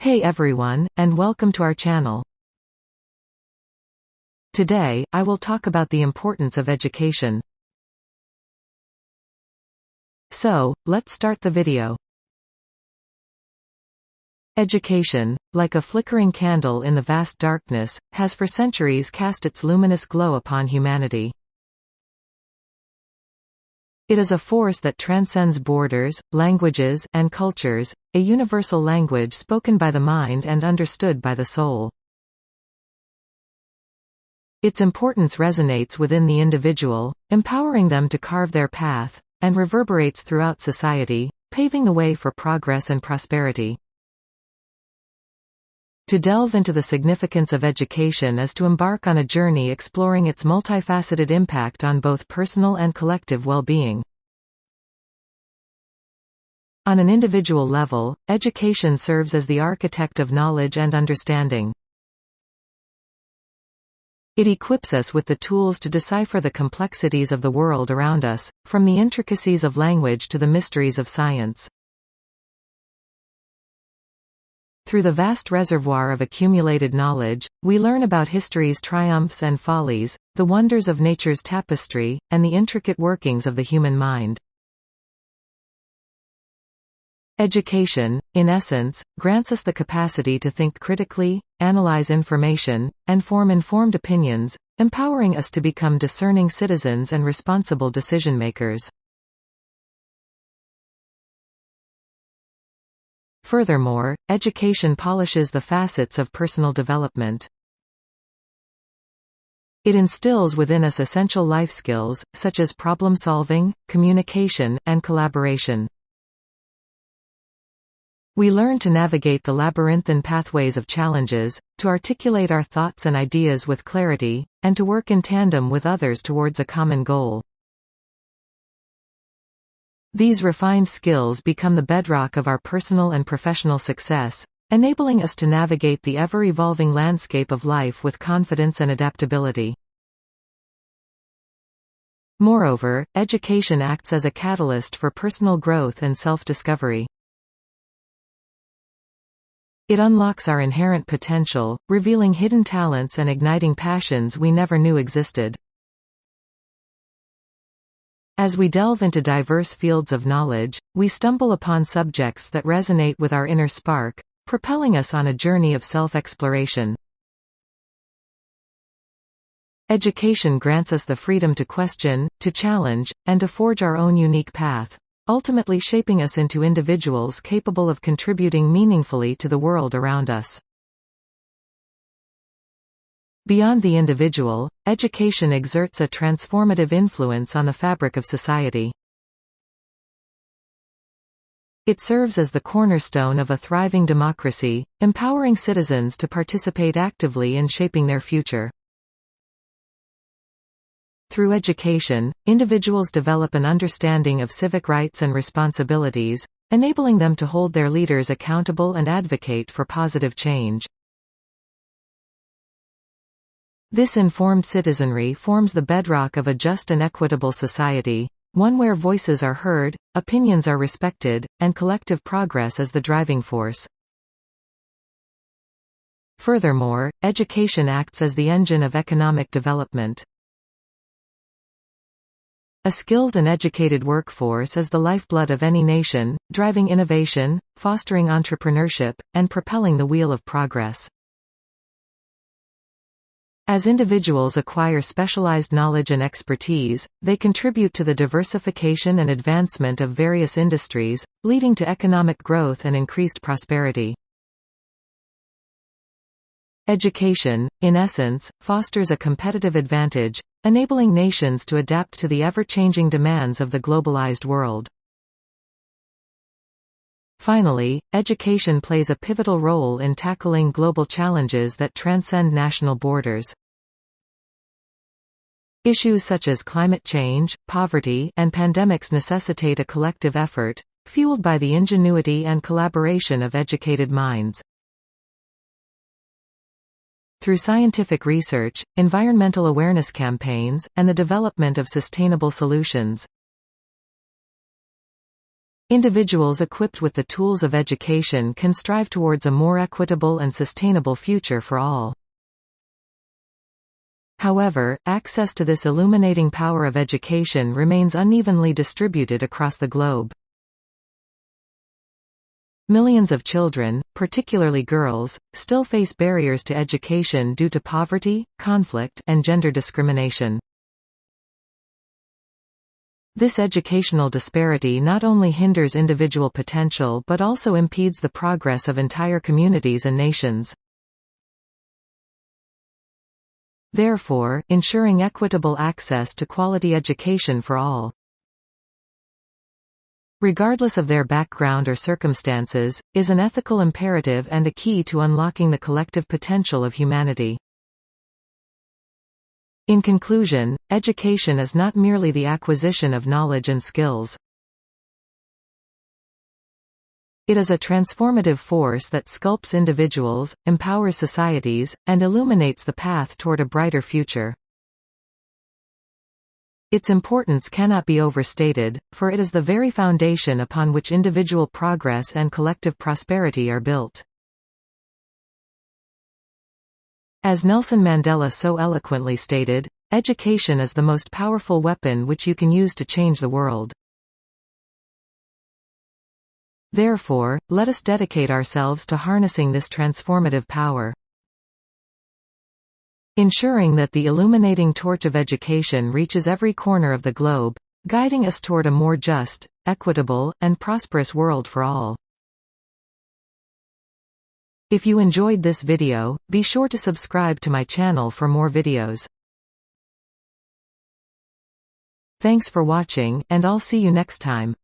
Hey everyone, and welcome to our channel. Today, I will talk about the importance of education. So, let's start the video. Education, like a flickering candle in the vast darkness, has for centuries cast its luminous glow upon humanity. It is a force that transcends borders, languages, and cultures, a universal language spoken by the mind and understood by the soul. Its importance resonates within the individual, empowering them to carve their path, and reverberates throughout society, paving the way for progress and prosperity. To delve into the significance of education is to embark on a journey exploring its multifaceted impact on both personal and collective well-being. On an individual level, education serves as the architect of knowledge and understanding. It equips us with the tools to decipher the complexities of the world around us, from the intricacies of language to the mysteries of science. Through the vast reservoir of accumulated knowledge, we learn about history's triumphs and follies, the wonders of nature's tapestry, and the intricate workings of the human mind. Education, in essence, grants us the capacity to think critically, analyze information, and form informed opinions, empowering us to become discerning citizens and responsible decision-makers. Furthermore, education polishes the facets of personal development. It instills within us essential life skills, such as problem-solving, communication, and collaboration. We learn to navigate the labyrinthine pathways of challenges, to articulate our thoughts and ideas with clarity, and to work in tandem with others towards a common goal. These refined skills become the bedrock of our personal and professional success, enabling us to navigate the ever-evolving landscape of life with confidence and adaptability. Moreover, education acts as a catalyst for personal growth and self-discovery. It unlocks our inherent potential, revealing hidden talents and igniting passions we never knew existed. As we delve into diverse fields of knowledge, we stumble upon subjects that resonate with our inner spark, propelling us on a journey of self-exploration. Education grants us the freedom to question, to challenge, and to forge our own unique path, ultimately shaping us into individuals capable of contributing meaningfully to the world around us. Beyond the individual, education exerts a transformative influence on the fabric of society. It serves as the cornerstone of a thriving democracy, empowering citizens to participate actively in shaping their future. Through education, individuals develop an understanding of civic rights and responsibilities, enabling them to hold their leaders accountable and advocate for positive change. This informed citizenry forms the bedrock of a just and equitable society, one where voices are heard, opinions are respected, and collective progress is the driving force. Furthermore, education acts as the engine of economic development. A skilled and educated workforce is the lifeblood of any nation, driving innovation, fostering entrepreneurship, and propelling the wheel of progress. As individuals acquire specialized knowledge and expertise, they contribute to the diversification and advancement of various industries, leading to economic growth and increased prosperity. Education, in essence, fosters a competitive advantage, enabling nations to adapt to the ever-changing demands of the globalized world. Finally, education plays a pivotal role in tackling global challenges that transcend national borders. Issues such as climate change, poverty, and pandemics necessitate a collective effort, fueled by the ingenuity and collaboration of educated minds. Through scientific research, environmental awareness campaigns, and the development of sustainable solutions, Individuals equipped with the tools of education can strive towards a more equitable and sustainable future for all. However, access to this illuminating power of education remains unevenly distributed across the globe. Millions of children, particularly girls, still face barriers to education due to poverty, conflict, and gender discrimination. This educational disparity not only hinders individual potential but also impedes the progress of entire communities and nations. Therefore, ensuring equitable access to quality education for all, regardless of their background or circumstances, is an ethical imperative and a key to unlocking the collective potential of humanity. In conclusion, education is not merely the acquisition of knowledge and skills. It is a transformative force that sculpts individuals, empowers societies, and illuminates the path toward a brighter future. Its importance cannot be overstated, for it is the very foundation upon which individual progress and collective prosperity are built. As Nelson Mandela so eloquently stated, education is the most powerful weapon which you can use to change the world. Therefore, let us dedicate ourselves to harnessing this transformative power. Ensuring that the illuminating torch of education reaches every corner of the globe, guiding us toward a more just, equitable, and prosperous world for all. If you enjoyed this video, be sure to subscribe to my channel for more videos. Thanks for watching, and I'll see you next time.